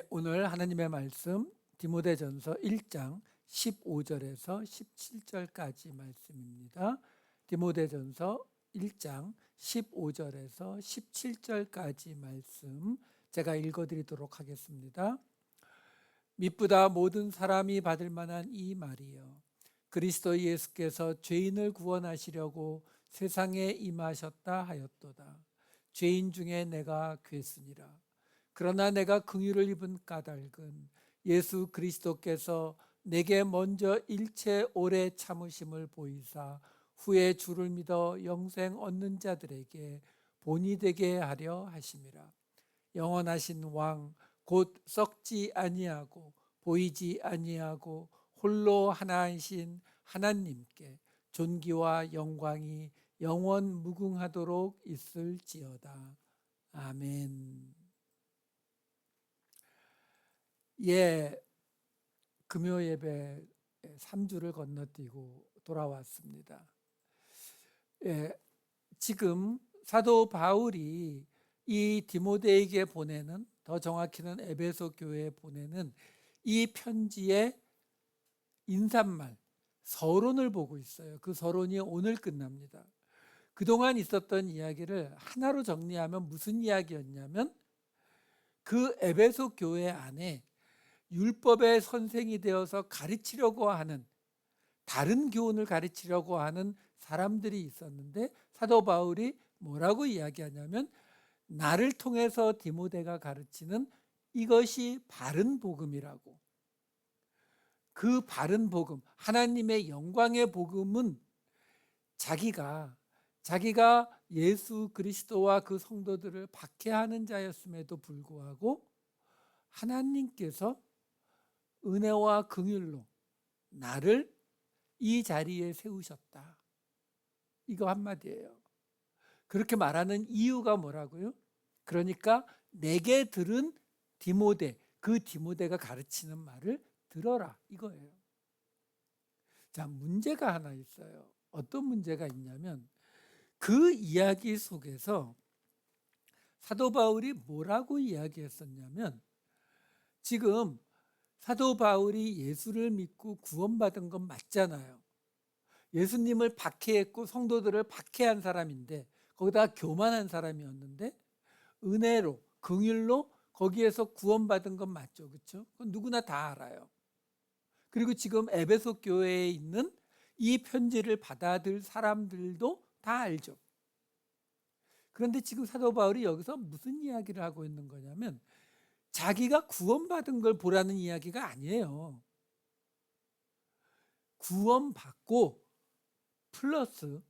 오늘 하나님의 말씀 디모데전서 1장 15절에서 17절까지 말씀입니다. 디모데전서 1장 15절에서 17절까지 말씀 제가 읽어드리도록 하겠습니다. 미쁘다 모든 사람이 받을 만한 이 말이요, 그리스도 예수께서 죄인을 구원하시려고 세상에 임하셨다 하였도다. 죄인 중에 내가 괴순이라. 그러나 내가 긍휼을 입은 까닭은 예수 그리스도께서 내게 먼저 일체 오래 참으심을 보이사 후에 주를 믿어 영생 얻는 자들에게 본이 되게 하려 하심이라. 영원하신 왕 곧 썩지 아니하고 보이지 아니하고 홀로 하나이신 하나님께 존귀와 영광이 영원 무궁하도록 있을지어다. 아멘. 금요 예배 3주를 건너뛰고 돌아왔습니다. 지금 사도 바울이 이 디모데에게 보내는, 더 정확히는 에베소 교회에 보내는 이 편지의 인사말, 서론을 보고 있어요. 그 서론이 오늘 끝납니다. 그동안 있었던 이야기를 하나로 정리하면 무슨 이야기였냐면, 그 에베소 교회 안에 율법의 선생이 되어서 가르치려고 하는, 다른 교훈을 가르치려고 하는 사람들이 있었는데, 사도 바울이 뭐라고 이야기하냐면, 나를 통해서 디모데가 가르치는 이것이 바른 복음이라고. 그 바른 복음, 하나님의 영광의 복음은 자기가 예수 그리스도와 그 성도들을 박해하는 자였음에도 불구하고 하나님께서 은혜와 긍휼로 나를 이 자리에 세우셨다. 이거 한마디예요. 그렇게 말하는 이유가 뭐라고요? 그러니까 내게 들은 디모데, 그 디모데가 가르치는 말을 들어라, 이거예요. 자, 문제가 하나 있어요. 어떤 문제가 있냐면, 그 이야기 속에서 사도 바울이 뭐라고 이야기했었냐면, 지금 사도 바울이 예수를 믿고 구원받은 건 맞잖아요. 예수님을 박해했고 성도들을 박해한 사람인데, 거기다가 교만한 사람이었는데, 은혜로, 긍휼로 거기에서 구원받은 건 맞죠, 그렇죠? 그건 누구나 다 알아요. 그리고 지금 에베소 교회에 있는 이 편지를 받아들 사람들도 다 알죠. 그런데 지금 사도 바울이 여기서 무슨 이야기를 하고 있는 거냐면, 자기가 구원받은 걸 보라는 이야기가 아니에요. 구원받고 플러스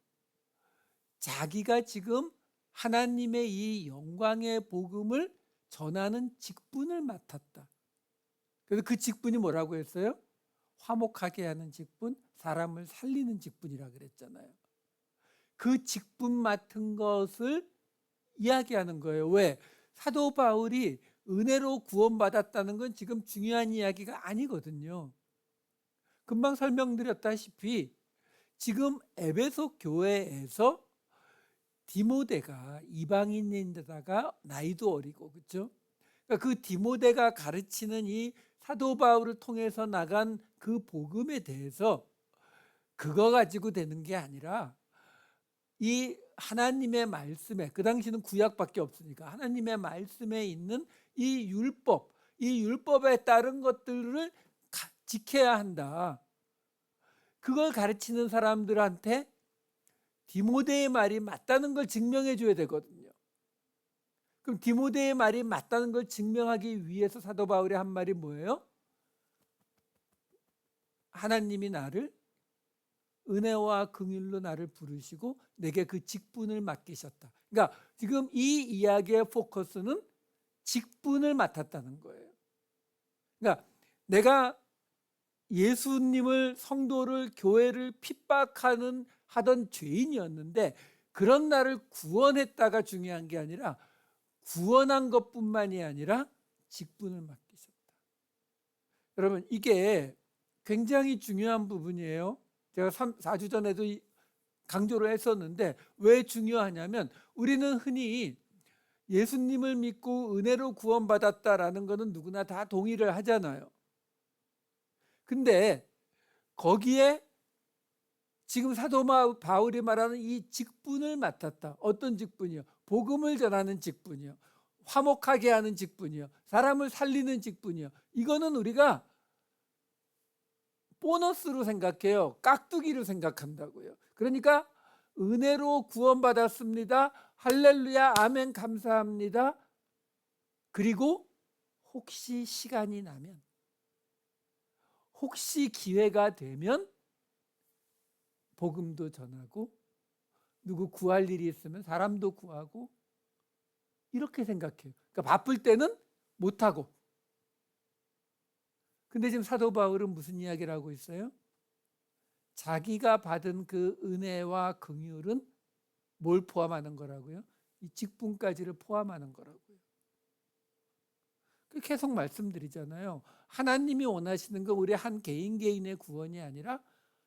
자기가 지금 하나님의 이 영광의 복음을 전하는 직분을 맡았다. 그래서 그 직분이 뭐라고 했어요? 화목하게 하는 직분, 사람을 살리는 직분이라 그랬잖아요. 그 직분 맡은 것을 이야기하는 거예요. 왜? 사도 바울이 은혜로 구원받았다는 건 지금 중요한 이야기가 아니거든요. 금방 설명드렸다시피 지금 에베소 교회에서 디모데가 이방인인데다가 나이도 어리고, 그렇죠? 그러니까 그 디모데가 가르치는 이 사도 바울을 통해서 나간 그 복음에 대해서 그거 가지고 되는 게 아니라, 이 하나님의 말씀에, 그 당시는 구약밖에 없으니까 하나님의 말씀에 있는 이 율법에 따른 것들을 지켜야 한다. 그걸 가르치는 사람들한테 디모데의 말이 맞다는 걸 증명해 줘야 되거든요. 그럼 디모데의 말이 맞다는 걸 증명하기 위해서 사도 바울이 한 말이 뭐예요? 하나님이 나를 은혜와 긍휼로 나를 부르시고 내게 그 직분을 맡기셨다. 그러니까 지금 이 이야기의 포커스는 직분을 맡았다는 거예요. 그러니까 내가 예수님을, 성도를, 교회를 하던 죄인이었는데, 그런 나를 구원했다가 중요한 게 아니라 구원한 것뿐만이 아니라 직분을 맡기셨다. 여러분, 이게 굉장히 중요한 부분이에요. 제가 4주 전에도 강조를 했었는데, 왜 중요하냐면, 우리는 흔히 예수님을 믿고 은혜로 구원받았다라는 것은 누구나 다 동의를 하잖아요. 근데 거기에 지금 사도 바울이 말하는 이 직분을 맡았다. 어떤 직분이요? 복음을 전하는 직분이요. 화목하게 하는 직분이요. 사람을 살리는 직분이요. 이거는 우리가 보너스로 생각해요. 깍두기로 생각한다고요. 그러니까 은혜로 구원받았습니다. 할렐루야, 아멘, 감사합니다. 그리고 혹시 시간이 나면, 혹시 기회가 되면 복음도 전하고, 누구 구할 일이 있으면 사람도 구하고, 이렇게 생각해요. 그러니까 바쁠 때는 못하고. 근데 지금 사도 바울은 무슨 이야기를 하고 있어요? 자기가 받은 그 은혜와 긍휼은 뭘 포함하는 거라고요? 이 직분까지를 포함하는 거라고요. 계속 말씀드리잖아요. 하나님이 원하시는 건 우리 한 개인 개인의 구원이 아니라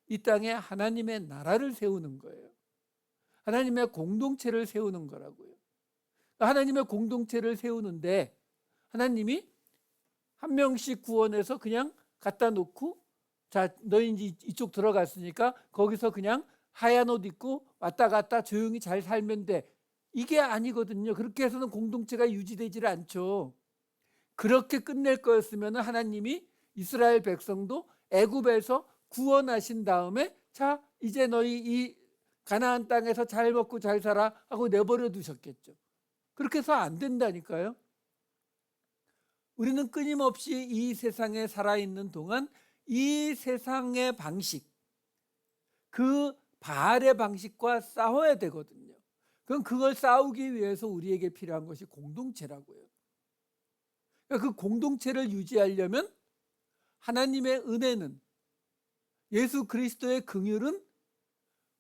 이 땅에 하나님의 나라를 세우는 거예요. 하나님의 공동체를 세우는 거라고요. 하나님의 공동체를 세우는데 하나님이 한 명씩 구원해서 그냥 갖다 놓고, 자, 너희 이제 이쪽 들어갔으니까 거기서 그냥 하얀 옷 입고 왔다 갔다 조용히 잘 살면 돼. 이게 아니거든요. 그렇게 해서는 공동체가 유지되질 않죠. 그렇게 끝낼 거였으면 하나님이 이스라엘 백성도 애굽에서 구원하신 다음에, 자, 이제 너희 이 가나안 땅에서 잘 먹고 잘 살아 하고 내버려 두셨겠죠. 그렇게 해서 안 된다니까요. 우리는 끊임없이 이 세상에 살아있는 동안 이 세상의 방식, 그 바알의 방식과 싸워야 되거든요. 그럼 그걸 싸우기 위해서 우리에게 필요한 것이 공동체라고요. 그러니까 그 공동체를 유지하려면 하나님의 은혜는, 예수 그리스도의 긍휼은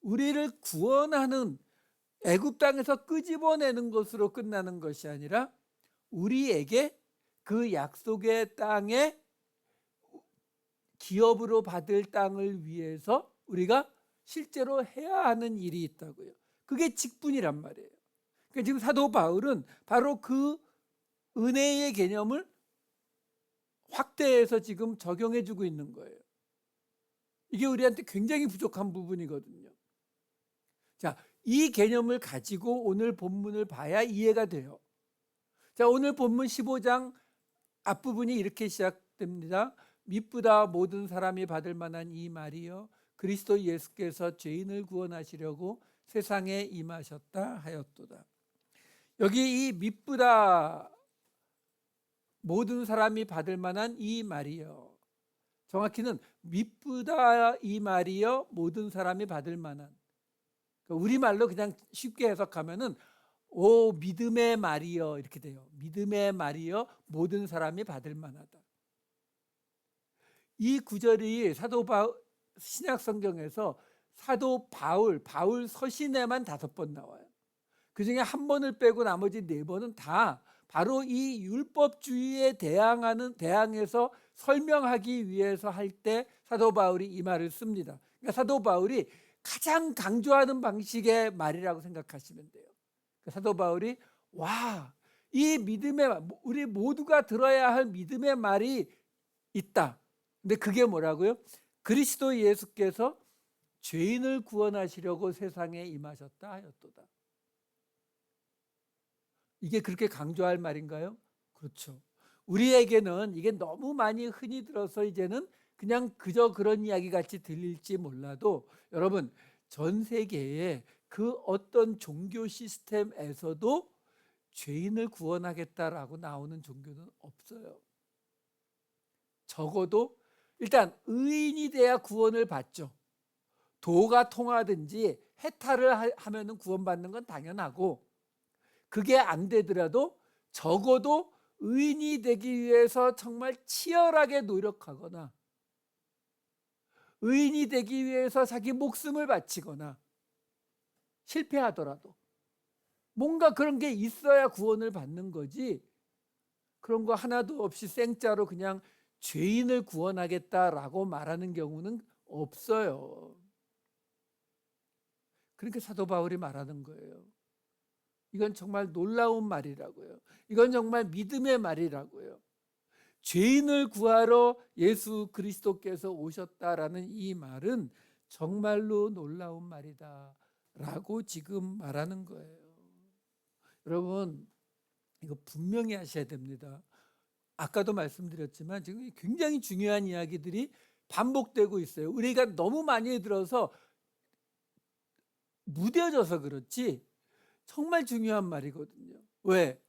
우리를 구원하는, 애굽 땅에서 끄집어내는 것으로 끝나는 것이 아니라 우리에게 그 약속의 땅에 기업으로 받을 땅을 위해서 우리가 실제로 해야 하는 일이 있다고요. 그게 직분이란 말이에요. 그러니까 지금 사도 바울은 바로 그 은혜의 개념을 확대해서 지금 적용해 주고 있는 거예요. 이게 우리한테 굉장히 부족한 부분이거든요. 자, 이 개념을 가지고 오늘 본문을 봐야 이해가 돼요. 자, 오늘 본문 15장 앞부분이 이렇게 시작됩니다. 미쁘다 모든 사람이 받을 만한 이 말이요, 그리스도 예수께서 죄인을 구원하시려고 세상에 임하셨다 하였도다. 여기 이 미쁘다 모든 사람이 받을 만한 이 말이요, 정확히는 미쁘다 이 말이요 모든 사람이 받을 만한, 우리말로 그냥 쉽게 해석하면은 오 믿음의 말이요 이렇게 돼요. 믿음의 말이요 모든 사람이 받을 만하다. 이 구절이 사도 바울 신약 성경에서 사도 바울 서신에만 5번 나와요. 그중에 한 번을 빼고 나머지 4번은 다 바로 이 율법주의에 대항해서 설명하기 위해서 할 때 사도 바울이 이 말을 씁니다. 그러니까 사도 바울이 가장 강조하는 방식의 말이라고 생각하시면 돼요. 그러니까 사도 바울이 이 믿음의, 우리 모두가 들어야 할 믿음의 말이 있다. 근데 그게 뭐라고요? 그리스도 예수께서 죄인을 구원하시려고 세상에 임하셨다 하였도다. 이게 그렇게 강조할 말인가요? 그렇죠. 우리에게는 이게 너무 많이 흔히 들어서 이제는 그냥 그저 그런 이야기 같이 들릴지 몰라도, 여러분, 전 세계에 그 어떤 종교 시스템에서도 죄인을 구원하겠다라고 나오는 종교는 없어요. 적어도 일단 의인이 돼야 구원을 받죠. 도가 통하든지 해탈을 하면은 구원받는 건 당연하고, 그게 안 되더라도 적어도 의인이 되기 위해서 정말 치열하게 노력하거나, 의인이 되기 위해서 자기 목숨을 바치거나 실패하더라도 뭔가 그런 게 있어야 구원을 받는 거지, 그런 거 하나도 없이 생짜로 그냥 죄인을 구원하겠다라고 말하는 경우는 없어요. 그러니까 사도 바울이 말하는 거예요. 이건 정말 놀라운 말이라고요. 이건 정말 믿음의 말이라고요. 죄인을 구하러 예수 그리스도께서 오셨다라는 이 말은 정말로 놀라운 말이다라고 지금 말하는 거예요. 여러분, 이거 분명히 하셔야 됩니다. 아까도 말씀드렸지만 지금 굉장히 중요한 이야기들이 반복되고 있어요. 우리가 너무 많이 들어서 무뎌져서 그렇지 정말 중요한 말이거든요. 왜?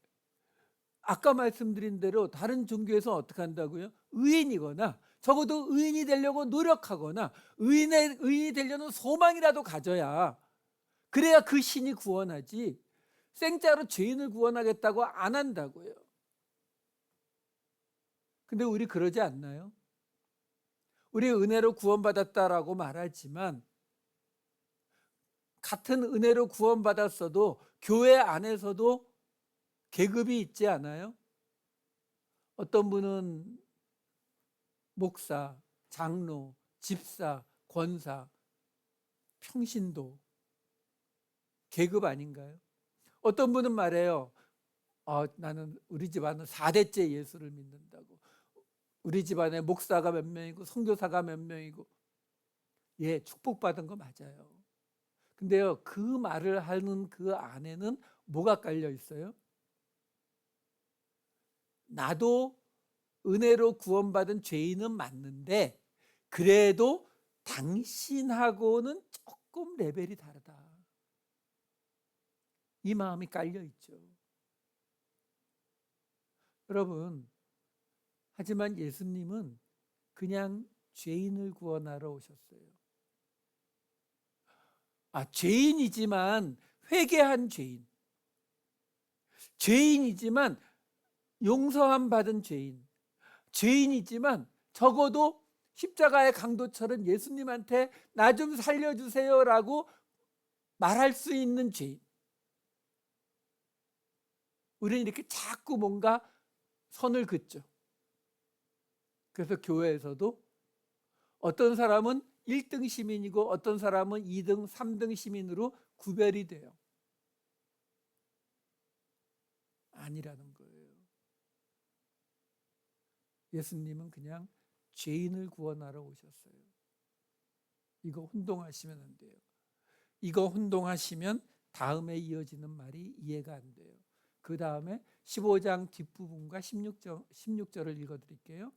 아까 말씀드린 대로 다른 종교에서 어떻게 한다고요? 의인이거나 적어도 의인이 되려고 노력하거나 의인이 되려는 소망이라도 가져야, 그래야 그 신이 구원하지 생짜로 죄인을 구원하겠다고 안 한다고요. 근데 우리 그러지 않나요? 우리 은혜로 구원받았다라고 말하지만 같은 은혜로 구원받았어도 교회 안에서도 계급이 있지 않아요? 어떤 분은 목사, 장로, 집사, 권사, 평신도 계급 아닌가요? 어떤 분은 말해요. 나는 우리 집안은 4대째 예수를 믿는다고. 우리 집안에 목사가 몇 명이고 선교사가 몇 명이고. 예, 축복받은 거 맞아요. 근데요, 그 말을 하는 그 안에는 뭐가 깔려 있어요? 나도 은혜로 구원받은 죄인은 맞는데 그래도 당신하고는 조금 레벨이 다르다. 이 마음이 깔려 있죠. 여러분, 하지만 예수님은 그냥 죄인을 구원하러 오셨어요. 죄인이지만 회개한 죄인, 죄인이지만 용서함 받은 죄인, 죄인이지만 적어도 십자가의 강도처럼 예수님한테 나 좀 살려주세요라고 말할 수 있는 죄인. 우리는 이렇게 자꾸 뭔가 선을 긋죠. 그래서 교회에서도 어떤 사람은 1등 시민이고 어떤 사람은 2등, 3등 시민으로 구별이 돼요. 아니라는 거예요. 예수님은 그냥 죄인을 구원하러 오셨어요. 이거 혼동하시면 안 돼요. 이거 혼동하시면 다음에 이어지는 말이 이해가 안 돼요. 그 다음에 15장 뒷부분과 16절을 읽어드릴게요.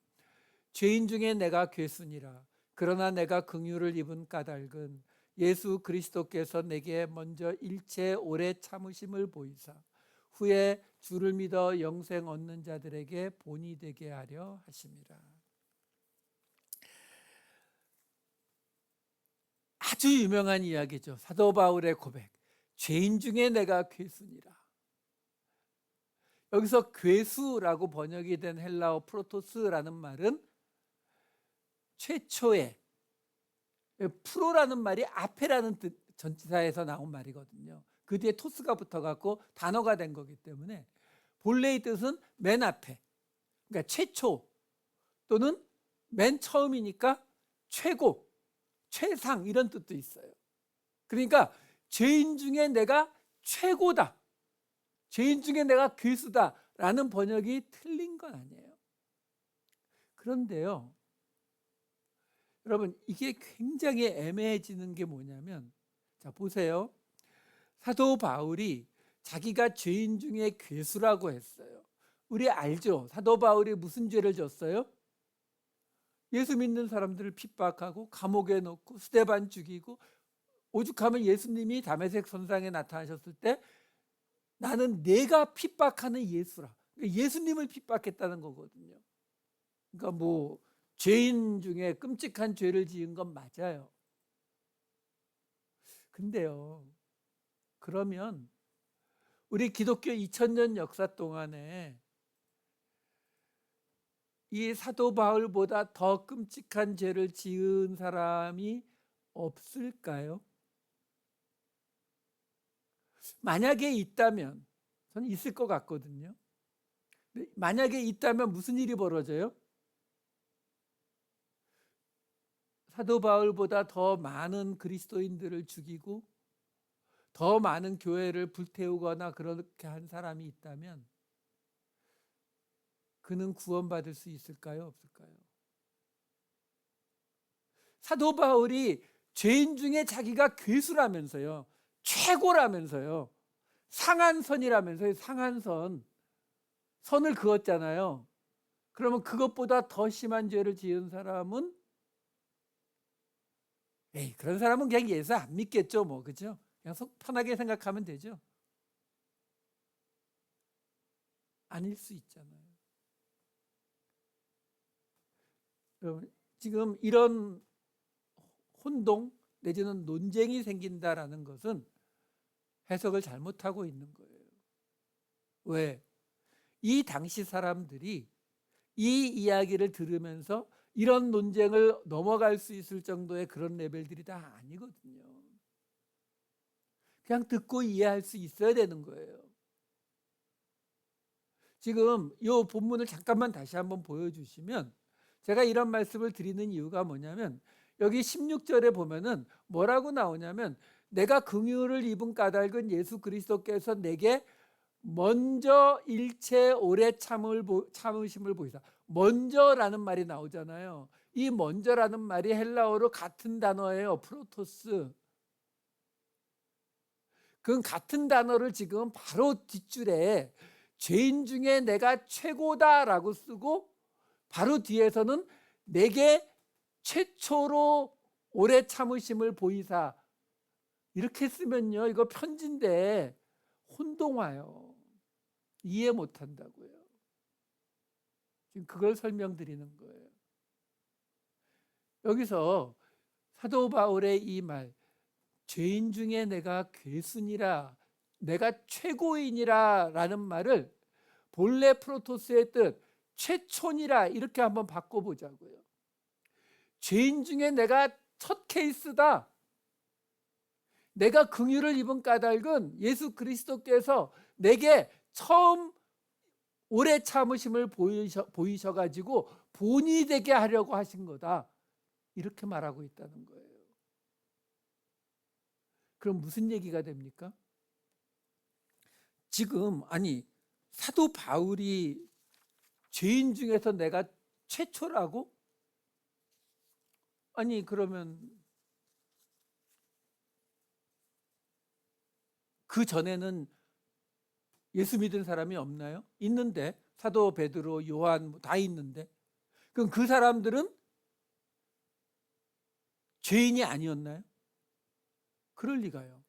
죄인 중에 내가 괴순이라. 그러나 내가 긍휼을 입은 까닭은 예수 그리스도께서 내게 먼저 일체 오래 참으심을 보이사 후에 주를 믿어 영생 얻는 자들에게 본이 되게 하려 하심이라. 아주 유명한 이야기죠. 사도 바울의 고백. 죄인 중에 내가 괴순이라. 여기서 괴수라고 번역이 된 헬라어 프로토스라는 말은 최초의, 프로라는 말이 앞에라는 뜻, 전치사에서 나온 말이거든요. 그 뒤에 토스가 붙어갖고 단어가 된 거기 때문에 본래의 뜻은 맨 앞에, 그러니까 최초 또는 맨 처음이니까 최고, 최상 이런 뜻도 있어요. 그러니까 죄인 중에 내가 최고다, 죄인 중에 내가 괴수다라는 번역이 틀린 건 아니에요. 그런데요, 여러분, 이게 굉장히 애매해지는 게 뭐냐면, 자 보세요. 사도 바울이 자기가 죄인 중에 괴수라고 했어요. 우리 알죠? 사도 바울이 무슨 죄를 졌어요? 예수 믿는 사람들을 핍박하고 감옥에 넣고 스데반 죽이고, 오죽하면 예수님이 다메섹 선상에 나타나셨을 때 나는 내가 핍박하는 예수라, 예수님을 핍박했다는 거거든요. 그러니까 뭐 죄인 중에 끔찍한 죄를 지은 건 맞아요. 근데요, 그러면 우리 기독교 2000년 역사 동안에 이 사도 바울보다 더 끔찍한 죄를 지은 사람이 없을까요? 만약에 있다면, 저는 있을 것 같거든요. 만약에 있다면 무슨 일이 벌어져요? 사도 바울보다 더 많은 그리스도인들을 죽이고 더 많은 교회를 불태우거나 그렇게 한 사람이 있다면 그는 구원받을 수 있을까요? 없을까요? 사도 바울이 죄인 중에 자기가 괴수라면서요, 최고라면서요, 상한선이라면서요, 상한선, 선을 그었잖아요. 그러면 그것보다 더 심한 죄를 지은 사람은 그런 사람은 그냥 예수 안 믿겠죠, 뭐. 그죠? 그냥 속 편하게 생각하면 되죠. 아닐 수 있잖아요. 여러분, 지금 이런 혼동 내지는 논쟁이 생긴다라는 것은 해석을 잘못하고 있는 거예요. 왜? 이 당시 사람들이 이 이야기를 들으면서 이런 논쟁을 넘어갈 수 있을 정도의 그런 레벨들이 다 아니거든요. 그냥 듣고 이해할 수 있어야 되는 거예요. 지금 이 본문을 잠깐만 다시 한번 보여주시면, 제가 이런 말씀을 드리는 이유가 뭐냐면, 여기 16절에 보면은 뭐라고 나오냐면, 내가 긍휼을 입은 까닭은 예수 그리스도께서 내게 먼저 일체 오래 참으심을 보이사. 먼저라는 말이 나오잖아요. 이 먼저라는 말이 헬라어로 같은 단어예요. 프로토스. 그 같은 단어를 지금 바로 뒷줄에 죄인 중에 내가 최고다라고 쓰고, 바로 뒤에서는 내게 최초로 오래 참으심을 보이사, 이렇게 쓰면요, 이거 편지인데 혼동와요. 이해 못한다고요. 지금 그걸 설명드리는 거예요. 여기서 사도 바울의 이 말, 죄인 중에 내가 괴순이라, 내가 최고인이라 라는 말을 본래 프로토스의 뜻 최촌이라 이렇게 한번 바꿔보자고요. 죄인 중에 내가 첫 케이스다. 내가 긍휼을 입은 까닭은 예수 그리스도께서 내게 처음 오래 참으심을 보이셔가지고 본이 되게 하려고 하신 거다, 이렇게 말하고 있다는 거예요. 그럼 무슨 얘기가 됩니까? 지금 사도 바울이 죄인 중에서 내가 최초라고? 그러면 그 전에는 예수 믿은 사람이 없나요? 있는데, 사도 베드로, 요한 다 있는데, 그럼 그 사람들은 죄인이 아니었나요? 그럴 리가요.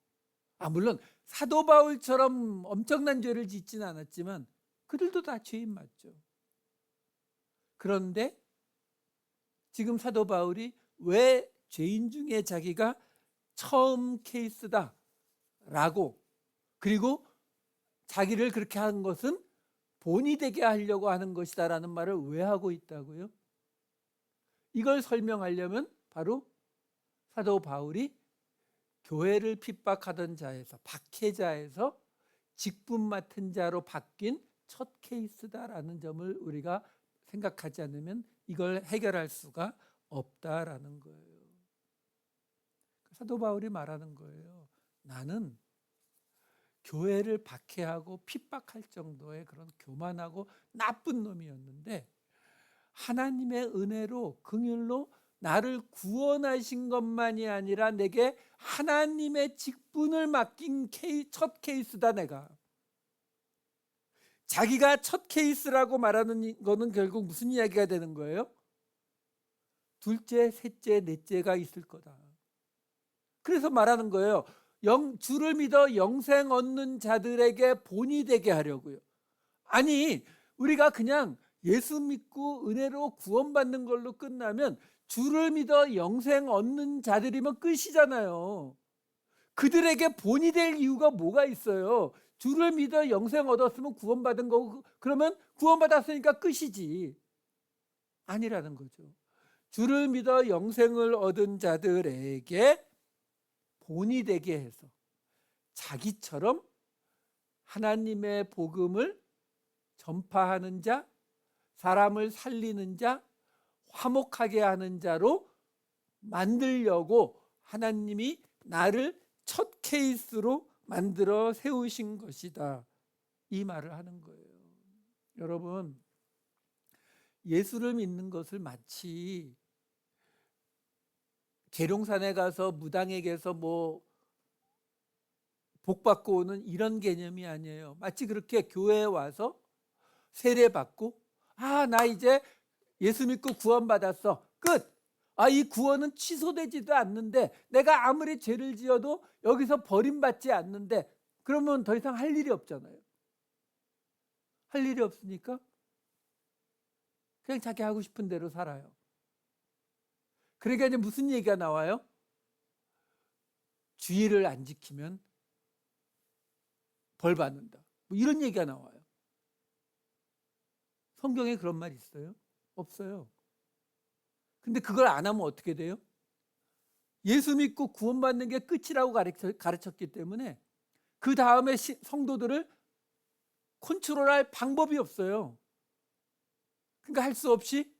물론 사도 바울처럼 엄청난 죄를 짓지는 않았지만 그들도 다 죄인 맞죠. 그런데 지금 사도 바울이 왜 죄인 중에 자기가 처음 케이스다 라고, 그리고 자기를 그렇게 한 것은 본이 되게 하려고 하는 것이다 라는 말을 왜 하고 있다고요? 이걸 설명하려면 바로 사도 바울이 교회를 핍박하던 자에서, 박해자에서 직분 맡은 자로 바뀐 첫 케이스다라는 점을 우리가 생각하지 않으면 이걸 해결할 수가 없다라는 거예요. 사도 바울이 말하는 거예요. 나는 교회를 박해하고 핍박할 정도의 그런 교만하고 나쁜 놈이었는데, 하나님의 은혜로 긍휼로 나를 구원하신 것만이 아니라 내게 하나님의 직분을 맡긴 첫 케이스다. 내가 자기가 첫 케이스라고 말하는 거는 결국 무슨 이야기가 되는 거예요? 둘째, 셋째, 넷째가 있을 거다. 그래서 말하는 거예요. 주를 믿어 영생 얻는 자들에게 본이 되게 하려고요. 우리가 그냥 예수 믿고 은혜로 구원받는 걸로 끝나면 주를 믿어 영생 얻는 자들이면 끝이잖아요. 그들에게 본이 될 이유가 뭐가 있어요? 주를 믿어 영생 얻었으면 구원받은 거고, 그러면 구원받았으니까 끝이지. 아니라는 거죠. 주를 믿어 영생을 얻은 자들에게 본이 되게 해서 자기처럼 하나님의 복음을 전파하는 자, 사람을 살리는 자, 화목하게 하는 자로 만들려고 하나님이 나를 첫 케이스로 만들어 세우신 것이다. 이 말을 하는 거예요. 여러분, 예수를 믿는 것을 마치 계룡산에 가서 무당에게서 복 받고 오는 이런 개념이 아니에요. 마치 그렇게 교회에 와서 세례 받고 나 이제 예수 믿고 구원받았어. 끝. 이 구원은 취소되지도 않는데 내가 아무리 죄를 지어도 여기서 버림받지 않는데 그러면 더 이상 할 일이 없잖아요. 할 일이 없으니까 그냥 자기 하고 싶은 대로 살아요. 그러니까 이제 무슨 얘기가 나와요? 주의를 안 지키면 벌 받는다. 이런 얘기가 나와요. 성경에 그런 말 있어요? 없어요. 근데 그걸 안 하면 어떻게 돼요? 예수 믿고 구원받는 게 끝이라고 가르쳤기 때문에 그 다음에 성도들을 컨트롤할 방법이 없어요. 그러니까 할 수 없이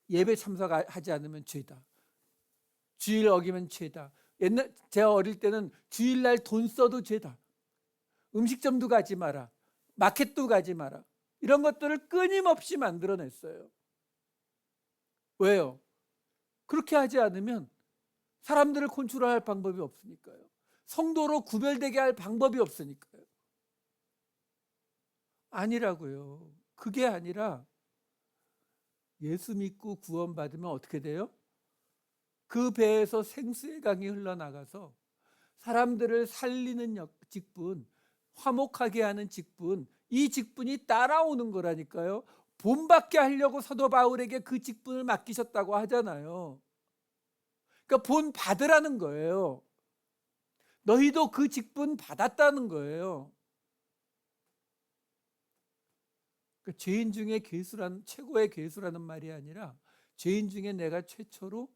예배 참석하지 않으면 죄다. 주일 어기면 죄다. 제가 어릴 때는 주일날 돈 써도 죄다. 음식점도 가지 마라. 마켓도 가지 마라. 이런 것들을 끊임없이 만들어냈어요. 왜요? 그렇게 하지 않으면 사람들을 컨트롤할 방법이 없으니까요. 성도로 구별되게 할 방법이 없으니까요. 아니라고요. 그게 아니라 예수 믿고 구원받으면 어떻게 돼요? 그 배에서 생수의 강이 흘러나가서 사람들을 살리는 직분, 화목하게 하는 직분, 이 직분이 따라오는 거라니까요. 본받게 하려고 사도 바울에게 그 직분을 맡기셨다고 하잖아요. 그러니까 본 받으라는 거예요. 너희도 그 직분 받았다는 거예요. 그러니까 죄인 중에 최고의 괴수라는 말이 아니라 죄인 중에 내가 최초로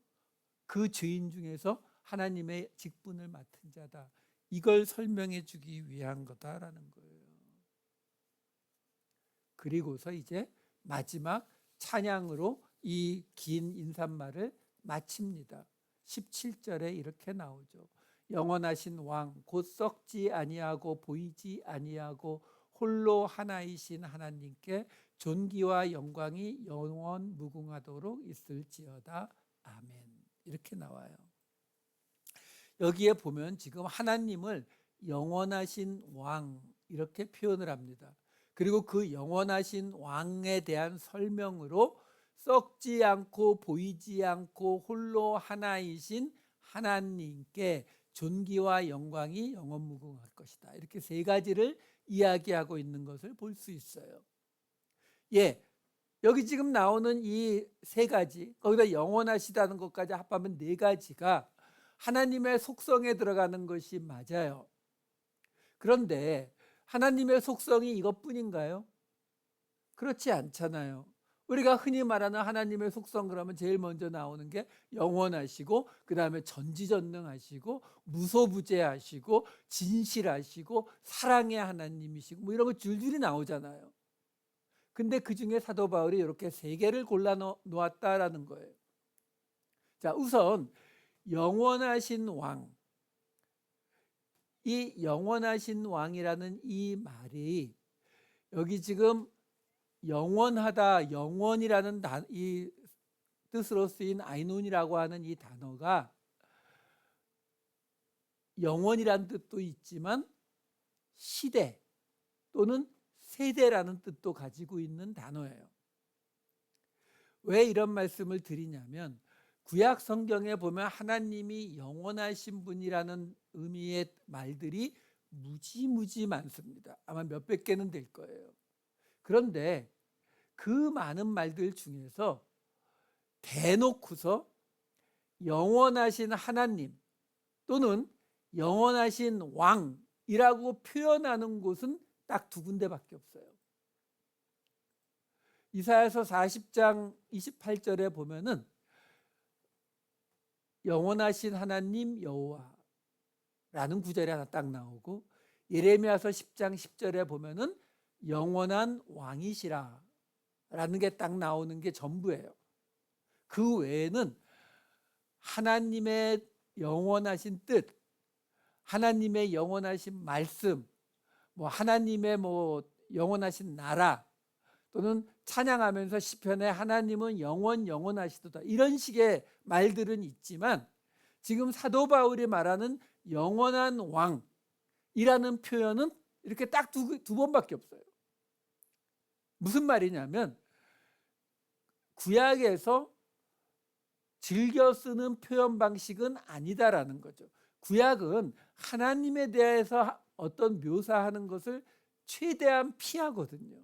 그 죄인 중에서 하나님의 직분을 맡은 자다. 이걸 설명해 주기 위한 거다라는 거예요. 그리고서 이제 마지막 찬양으로 이 긴 인사말을 마칩니다. 17절에 이렇게 나오죠. 영원하신 왕 곧 썩지 아니하고 보이지 아니하고 홀로 하나이신 하나님께 존귀와 영광이 영원 무궁하도록 있을지어다. 아멘. 이렇게 나와요. 여기에 보면 지금 하나님을 영원하신 왕 이렇게 표현을 합니다. 그리고 그 영원하신 왕에 대한 설명으로 썩지 않고 보이지 않고 홀로 하나이신 하나님께 존귀와 영광이 영원무궁할 것이다. 이렇게 세 가지를 이야기하고 있는 것을 볼 수 있어요. 여기 지금 나오는 이 세 가지, 거기다 영원하시다는 것까지 합하면 네 가지가 하나님의 속성에 들어가는 것이 맞아요. 그런데 하나님의 속성이 이것뿐인가요? 그렇지 않잖아요. 우리가 흔히 말하는 하나님의 속성 그러면 제일 먼저 나오는 게 영원하시고 그 다음에 전지전능하시고 무소부재하시고 진실하시고 사랑의 하나님이시고 이런 거 줄줄이 나오잖아요. 근데 그 중에 사도 바울이 이렇게 세 개를 골라 놓았다라는 거예요. 자, 우선 영원하신 왕, 이 영원하신 왕이라는 이 말이 여기 지금 영원하다, 영원이라는 이 뜻으로 쓰인 아이논이라고 하는 이 단어가 영원이라는 뜻도 있지만 시대 또는 세대라는 뜻도 가지고 있는 단어예요. 왜 이런 말씀을 드리냐면 구약 성경에 보면 하나님이 영원하신 분이라는 의미의 말들이 무지무지 많습니다. 아마 몇백 개는 될 거예요. 그런데 그 많은 말들 중에서 대놓고서 영원하신 하나님 또는 영원하신 왕이라고 표현하는 곳은 딱 두 군데밖에 없어요. 이사야서 40장 28절에 보면은 영원하신 하나님 여호와라는 구절이 하나 딱 나오고 예레미야서 10장 10절에 보면은 영원한 왕이시라 라는 게 딱 나오는 게 전부예요. 그 외에는 하나님의 영원하신 뜻, 하나님의 영원하신 말씀, 뭐 하나님의 뭐 영원하신 나라, 또는 찬양하면서 시편에 하나님은 영원하시도다, 이런 식의 말들은 있지만 지금 사도 바울이 말하는 영원한 왕이라는 표현은 이렇게 딱 두 번밖에 없어요. 무슨 말이냐면 구약에서 즐겨 쓰는 표현 방식은 아니다라는 거죠. 구약은 하나님에 대해서 어떤 묘사하는 것을 최대한 피하거든요.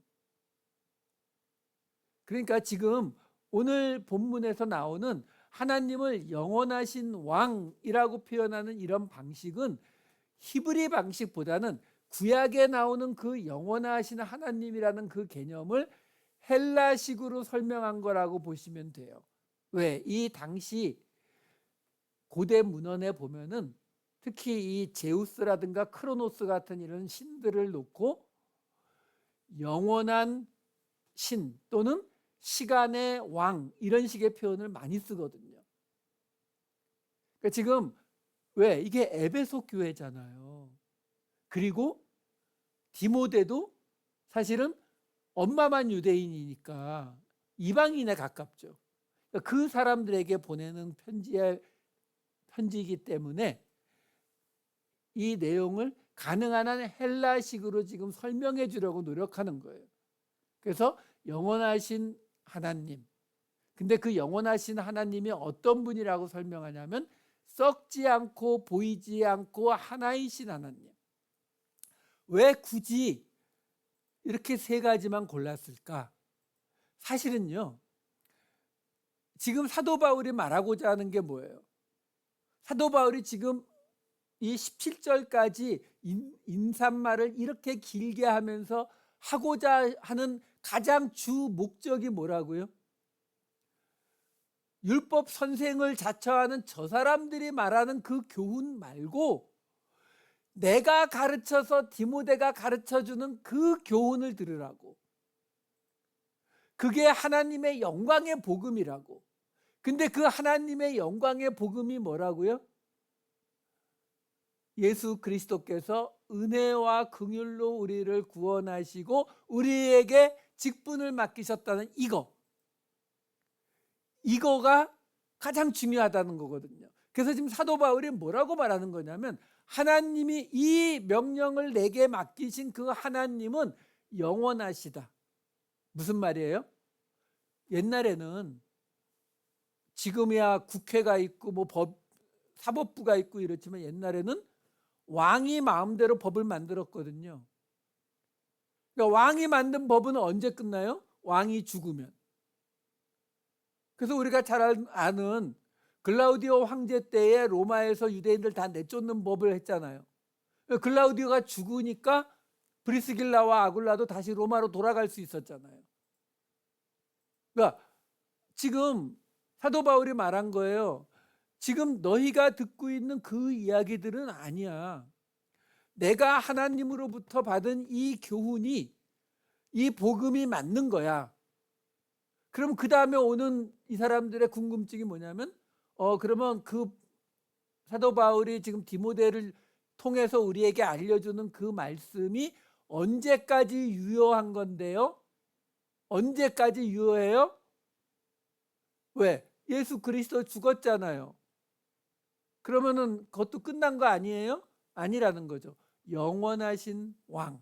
그러니까 지금 오늘 본문에서 나오는 하나님을 영원하신 왕이라고 표현하는 이런 방식은 히브리 방식보다는 구약에 나오는 그 영원하신 하나님이라는 그 개념을 헬라식으로 설명한 거라고 보시면 돼요. 왜? 이 당시 고대 문헌에 보면은 특히 이 제우스라든가 크로노스 같은 이런 신들을 놓고 영원한 신 또는 시간의 왕, 이런 식의 표현을 많이 쓰거든요. 그러니까 지금 왜? 이게 에베소 교회잖아요. 그리고 디모데도 사실은 엄마만 유대인이니까 이방인에 가깝죠. 그러니까 그 사람들에게 보내는 편지이기 때문에 이 내용을 가능한 한 헬라식으로 지금 설명해 주려고 노력하는 거예요. 그래서 영원하신 하나님, 근데 그 영원하신 하나님이 어떤 분이라고 설명하냐면 썩지 않고 보이지 않고 하나이신 하나님. 왜 굳이 이렇게 세 가지만 골랐을까? 사실은요, 지금 사도 바울이 말하고자 하는 게 뭐예요? 사도 바울이 지금 이 17절까지 인사말을 이렇게 길게 하면서 하고자 하는 가장 주 목적이 뭐라고요? 율법 선생을 자처하는 저 사람들이 말하는 그 교훈 말고 내가 가르쳐서 디모데가 가르쳐주는 그 교훈을 들으라고. 그게 하나님의 영광의 복음이라고. 근데 그 하나님의 영광의 복음이 뭐라고요? 예수 그리스도께서 은혜와 긍휼로 우리를 구원하시고 우리에게 직분을 맡기셨다는 이거가 가장 중요하다는 거거든요. 그래서 지금 사도 바울이 뭐라고 말하는 거냐면 하나님이 이 명령을 내게 맡기신 그 하나님은 영원하시다. 무슨 말이에요? 옛날에는 지금이야 국회가 있고 뭐 사법부가 있고 이렇지만 옛날에는 왕이 마음대로 법을 만들었거든요. 그러니까 왕이 만든 법은 언제 끝나요? 왕이 죽으면. 그래서 우리가 잘 아는 글라우디오 황제 때에 로마에서 유대인들 다 내쫓는 법을 했잖아요. 글라우디오가 죽으니까 브리스길라와 아굴라도 다시 로마로 돌아갈 수 있었잖아요. 그러니까 지금 사도 바울이 말한 거예요. 지금 너희가 듣고 있는 그 이야기들은 아니야. 내가 하나님으로부터 받은 이 교훈이, 이 복음이 맞는 거야. 그럼 그 다음에 오는 이 사람들의 궁금증이 뭐냐면 그러면 그 사도 바울이 지금 디모데를 통해서 우리에게 알려주는 그 말씀이 언제까지 유효한 건데요? 언제까지 유효해요? 왜? 예수 그리스도 죽었잖아요. 그러면은 그것도 끝난 거 아니에요? 아니라는 거죠. 영원하신 왕.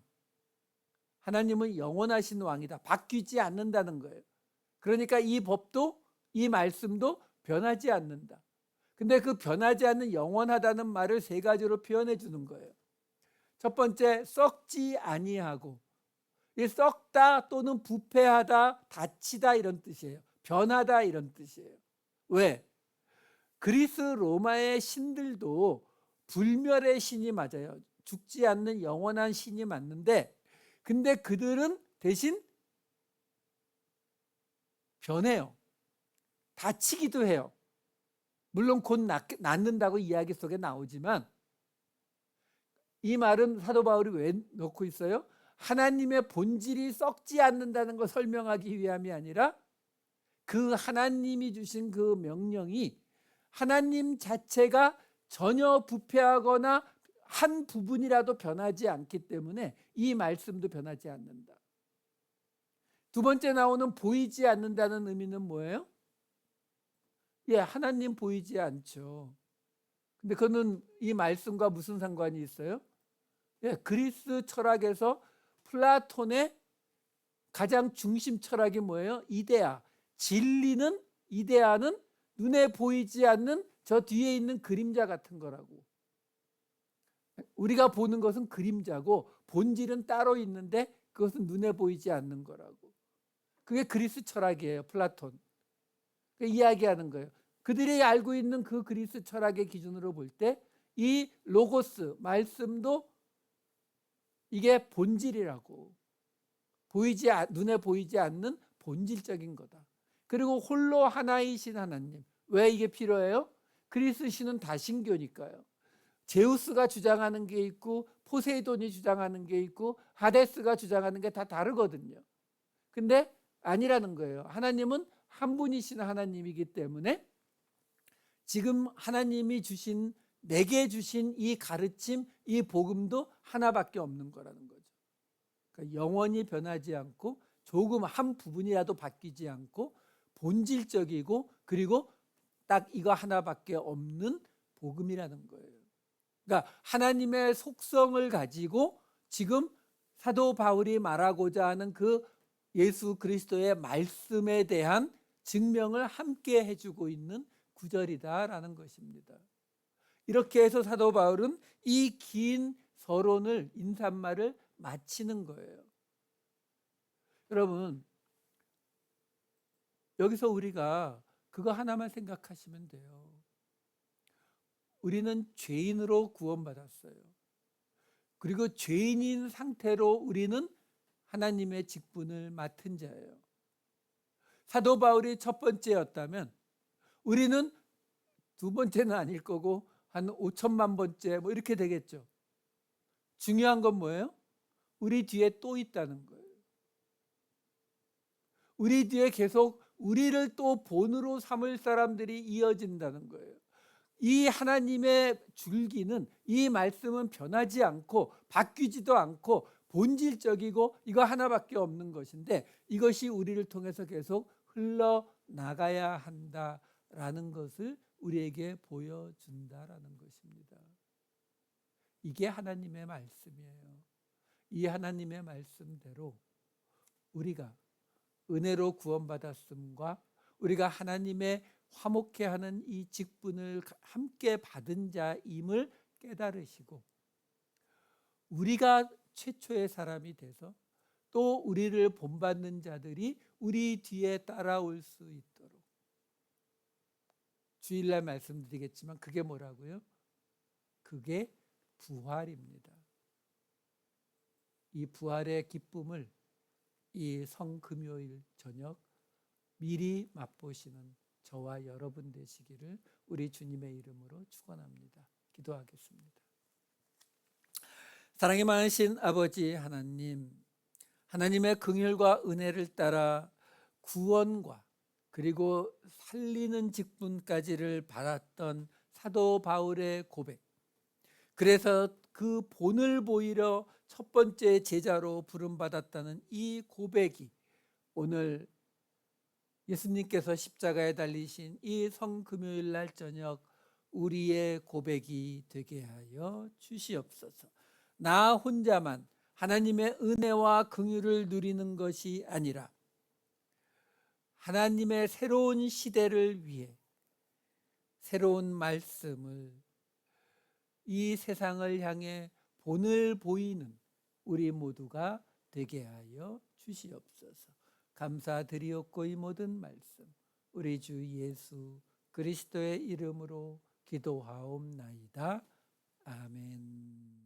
하나님은 영원하신 왕이다. 바뀌지 않는다는 거예요. 그러니까 이 법도 이 말씀도 변하지 않는다. 근데 그 변하지 않는 영원하다는 말을 세 가지로 표현해 주는 거예요. 첫 번째, 썩지 아니하고. 이 썩다 또는 부패하다, 닫히다 이런 뜻이에요. 변하다 이런 뜻이에요. 왜? 그리스 로마의 신들도 불멸의 신이 맞아요. 죽지 않는 영원한 신이 맞는데 근데 그들은 대신 변해요. 다치기도 해요. 물론 곧 낫는다고 이야기 속에 나오지만 이 말은 사도 바울이 왜 넣고 있어요? 하나님의 본질이 썩지 않는다는 걸 설명하기 위함이 아니라 그 하나님이 주신 그 명령이 하나님 자체가 전혀 부패하거나 한 부분이라도 변하지 않기 때문에 이 말씀도 변하지 않는다. 두 번째 나오는 보이지 않는다는 의미는 뭐예요? 예, 하나님 보이지 않죠. 근데 그거는 이 말씀과 무슨 상관이 있어요? 예, 그리스 철학에서 플라톤의 가장 중심 철학이 뭐예요? 이데아. 진리는, 이데아는 눈에 보이지 않는 저 뒤에 있는 그림자 같은 거라고. 우리가 보는 것은 그림자고 본질은 따로 있는데 그것은 눈에 보이지 않는 거라고. 그게 그리스 철학이에요. 플라톤. 이야기하는 거예요. 그들이 알고 있는 그 그리스 철학의 기준으로 볼 때 이 로고스, 말씀도 이게 본질이라고. 눈에 보이지 않는 본질적인 거다. 그리고 홀로 하나이신 하나님. 왜 이게 필요해요? 그리스 신은 다신교니까요. 제우스가 주장하는 게 있고 포세이돈이 주장하는 게 있고 하데스가 주장하는 게 다 다르거든요. 근데 아니라는 거예요. 하나님은 한 분이신 하나님이기 때문에 지금 하나님이 주신, 내게 주신 이 가르침, 이 복음도 하나밖에 없는 거라는 거죠. 그러니까 영원히 변하지 않고 조금 한 부분이라도 바뀌지 않고 본질적이고 그리고 딱 이거 하나밖에 없는 복음이라는 거예요. 그러니까 하나님의 속성을 가지고 지금 사도 바울이 말하고자 하는 그 예수 그리스도의 말씀에 대한 증명을 함께 해주고 있는 구절이다라는 것입니다. 이렇게 해서 사도 바울은 이 긴 서론을, 인사말을 마치는 거예요. 여러분, 여기서 우리가 그거 하나만 생각하시면 돼요. 우리는 죄인으로 구원받았어요. 그리고 죄인인 상태로 우리는 하나님의 직분을 맡은 자예요. 사도 바울이 첫 번째였다면 우리는 두 번째는 아닐 거고 한 5천만 번째 뭐 이렇게 되겠죠. 중요한 건 뭐예요? 우리 뒤에 또 있다는 거예요. 우리 뒤에 계속 우리를 또 본으로 삼을 사람들이 이어진다는 거예요. 이 하나님의 줄기는, 이 말씀은 변하지 않고 바뀌지도 않고 본질적이고 이거 하나밖에 없는 것인데 이것이 우리를 통해서 계속 흘러나가야 한다라는 것을 우리에게 보여준다라는 것입니다. 이게 하나님의 말씀이에요. 이 하나님의 말씀대로 우리가 은혜로 구원받았음과 우리가 하나님의 화목해 하는 이 직분을 함께 받은 자임을 깨달으시고 우리가 최초의 사람이 돼서 또 우리를 본받는 자들이 우리 뒤에 따라올 수 있도록, 주일날 말씀드리겠지만 그게 뭐라고요? 그게 부활입니다. 이 부활의 기쁨을 이 성금요일 저녁 미리 맛보시는 저와 여러분 되시기를 우리 주님의 이름으로 축원합니다. 기도하겠습니다. 사랑이 많으신 아버지 하나님, 하나님의 긍휼과 은혜를 따라 구원과 그리고 살리는 직분까지를 받았던 사도 바울의 고백, 그래서 그 본을 보이려 첫 번째 제자로 부름받았다는 이 고백이 오늘 예수님께서 십자가에 달리신 이 성금요일 날 저녁 우리의 고백이 되게 하여 주시옵소서. 나 혼자만 하나님의 은혜와 긍휼을 누리는 것이 아니라 하나님의 새로운 시대를 위해 새로운 말씀을 이 세상을 향해 본을 보이는 우리 모두가 되게 하여 주시옵소서. 감사드리옵고 이 모든 말씀 우리 주 예수 그리스도의 이름으로 기도하옵나이다. 아멘.